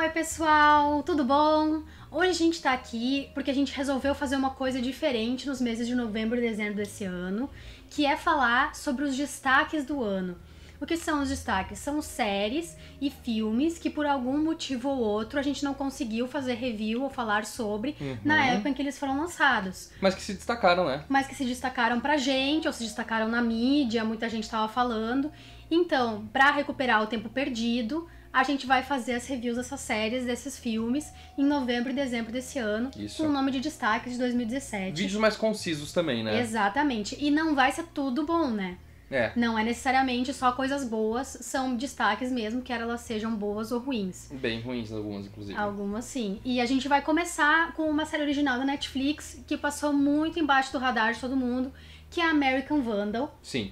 Oi pessoal, tudo bom? Hoje a gente tá aqui porque a gente resolveu fazer uma coisa diferente nos meses de novembro e dezembro desse ano, que é falar sobre os destaques do ano. O que são os destaques? São séries e filmes que por algum motivo ou outro a gente não conseguiu fazer review ou falar sobre na época em que eles foram lançados. Mas que se destacaram, né? Mas que se destacaram pra gente, ou se destacaram na mídia, muita gente tava falando. Então, pra recuperar o tempo perdido, a gente vai fazer as reviews dessas séries, desses filmes, em novembro e dezembro desse ano, Isso. com o nome de destaques de 2017. Vídeos mais concisos também, né? Exatamente. E não vai ser tudo bom, né? É. Não é necessariamente só coisas boas, são destaques mesmo, quer elas sejam boas ou ruins. Bem ruins algumas, inclusive. Algumas sim. E a gente vai começar com uma série original da Netflix, que passou muito embaixo do radar de todo mundo, que é American Vandal. Sim.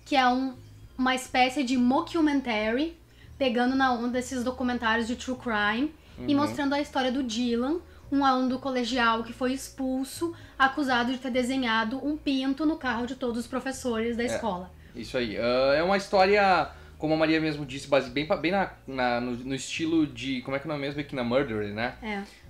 Que é uma espécie de mockumentary, pegando na onda desses documentários de true crime e mostrando a história do Dylan, um aluno do colegial que foi expulso, acusado de ter desenhado um pinto no carro de todos os professores da escola. Isso aí. É uma história, como a Maria mesmo disse, bem no estilo de... Como é que é o nome mesmo? Aqui na Murder, né?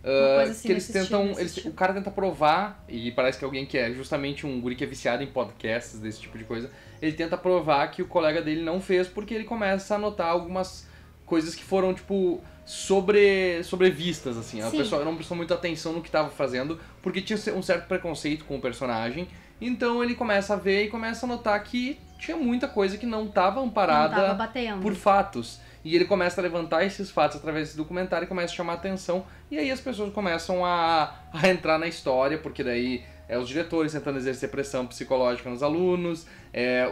Uma coisa assim que eles nesse tentam... estilo. O cara tenta provar, e parece que alguém que é justamente um guri que é viciado em podcasts, desse tipo de coisa, ele tenta provar que o colega dele não fez, porque ele começa a notar algumas coisas que foram, tipo, sobrevistas, assim. A pessoa não prestou muita atenção no que estava fazendo, porque tinha um certo preconceito com o personagem. Então ele começa a ver e começa a notar que tinha muita coisa que não estava amparada por fatos. E ele começa a levantar esses fatos através desse documentário e começa a chamar a atenção. E aí as pessoas começam a entrar na história, porque daí os diretores tentando exercer pressão psicológica nos alunos,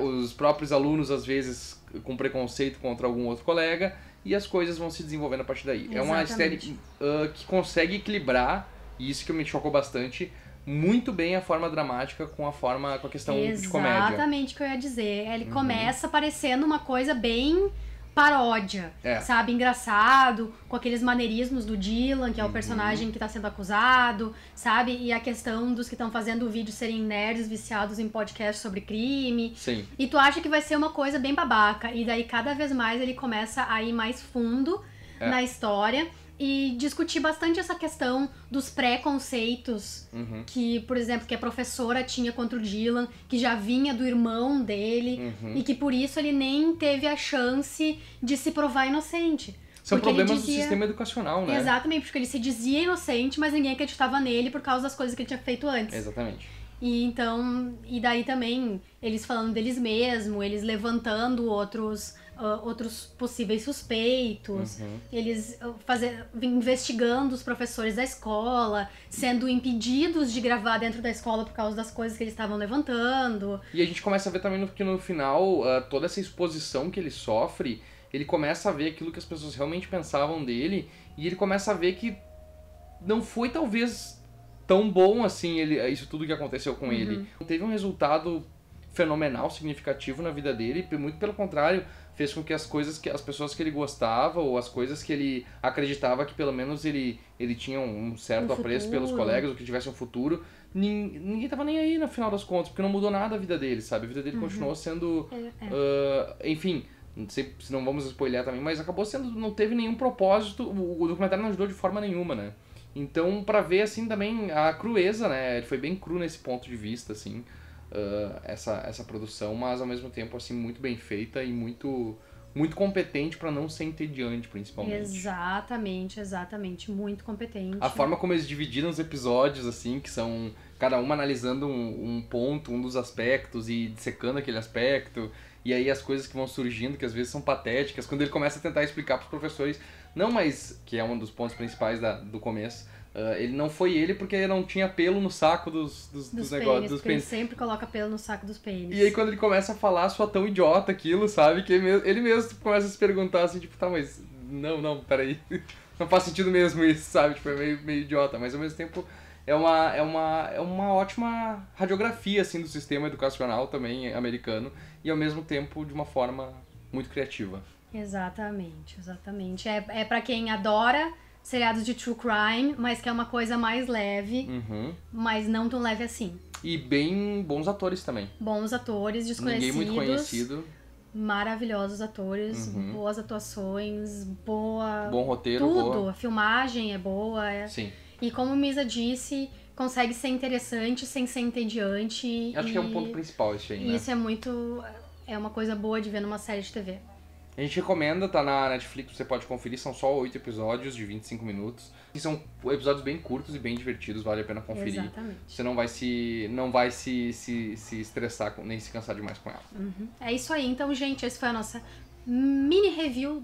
os próprios alunos às vezes com preconceito contra algum outro colega, e as coisas vão se desenvolvendo a partir daí. Exatamente. É uma série que consegue equilibrar, e isso que me chocou bastante, muito bem a forma dramática com a questão de comédia. Exatamente o que eu ia dizer. Ele começa parecendo uma coisa bem paródia, sabe? Engraçado, com aqueles maneirismos do Dylan, que é o personagem que tá sendo acusado, sabe? E a questão dos que estão fazendo o vídeo serem nerds viciados em podcast sobre crime. Sim. E tu acha que vai ser uma coisa bem babaca. E daí, cada vez mais, ele começa a ir mais fundo na história e discutir bastante essa questão dos preconceitos que, por exemplo, que a professora tinha contra o Dylan, que já vinha do irmão dele e que por isso ele nem teve a chance de se provar inocente. São problemas do sistema educacional, né? Exatamente, porque ele se dizia inocente, mas ninguém acreditava nele por causa das coisas que ele tinha feito antes. Exatamente. E então, e daí também eles falando deles mesmos, eles levantando outros possíveis suspeitos, eles investigando os professores da escola, sendo impedidos de gravar dentro da escola por causa das coisas que eles estavam levantando. E a gente começa a ver também que no final, toda essa exposição que ele sofre, ele começa a ver aquilo que as pessoas realmente pensavam dele, e ele começa a ver que não foi talvez tão bom assim isso tudo que aconteceu com ele. Teve um resultado fenomenal, significativo na vida dele, muito pelo contrário, fez com que as pessoas que ele gostava, ou as coisas que ele acreditava que pelo menos ele tinha um certo apreço pelos colegas, ou que tivesse um futuro, ninguém tava nem aí no final das contas, porque não mudou nada a vida dele, sabe? A vida dele continuou sendo... enfim, não sei se não vamos spoiler também, mas acabou sendo... Não teve nenhum propósito, o documentário não ajudou de forma nenhuma, né? Então, pra ver, assim, também a crueza, né? Ele foi bem cru nesse ponto de vista, assim, essa produção, mas ao mesmo tempo, assim, muito bem feita e muito competente pra não ser entediante, principalmente. Exatamente, muito competente. A forma como eles dividiram os episódios, assim, que são cada uma analisando um ponto, um dos aspectos e dissecando aquele aspecto, e aí as coisas que vão surgindo, que às vezes são patéticas, quando ele começa a tentar explicar pros professores, não, mas, que é um dos pontos principais do começo, ele não foi ele porque ele não tinha pelo no saco dos negócios, dos pênis. Ele sempre coloca pelo no saco dos pênis. E aí quando ele começa a falar, soa tão idiota aquilo, sabe, que ele mesmo começa a se perguntar assim, tipo, tá, mas não, peraí, não faz sentido mesmo isso, sabe, tipo, é meio idiota, mas ao mesmo tempo é uma ótima radiografia, assim, do sistema educacional também americano, e ao mesmo tempo de uma forma muito criativa. Exatamente. É pra quem adora seriados de true crime, mas que é uma coisa mais leve, mas não tão leve assim. E bem bons atores também. Bons atores, desconhecidos. Ninguém muito conhecido. maravilhosos atores, boas atuações, boa... Bom roteiro, tudo. boa. A filmagem é boa. Sim. E como Misa disse, consegue ser interessante sem ser entediante. Acho que é um ponto principal isso aí, né? E isso é muito... É uma coisa boa de ver numa série de TV. A gente recomenda, tá na Netflix, você pode conferir, são só 8 episódios de 25 minutos. E são episódios bem curtos e bem divertidos, vale a pena conferir. Exatamente. Você não vai se estressar nem se cansar demais com ela. É isso aí. Então, gente, essa foi a nossa mini review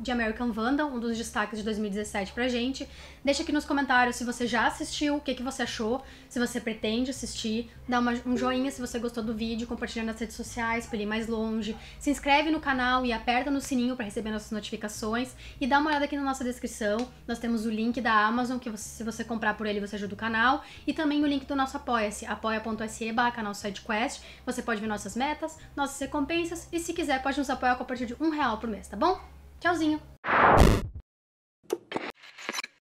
de American Vandal, um dos destaques de 2017 pra gente. Deixa aqui nos comentários se você já assistiu, o que você achou, se você pretende assistir, dá um joinha se você gostou do vídeo, compartilha nas redes sociais pra ele ir mais longe, se inscreve no canal e aperta no sininho pra receber nossas notificações e dá uma olhada aqui na nossa descrição, nós temos o link da Amazon, que se você comprar por ele você ajuda o canal, e também o link do nosso Apoia-se, apoia.se/canal SideQuest, você pode ver nossas metas, nossas recompensas e se quiser pode nos apoiar com a partir de R$1 por mês, tá bom? Tchauzinho!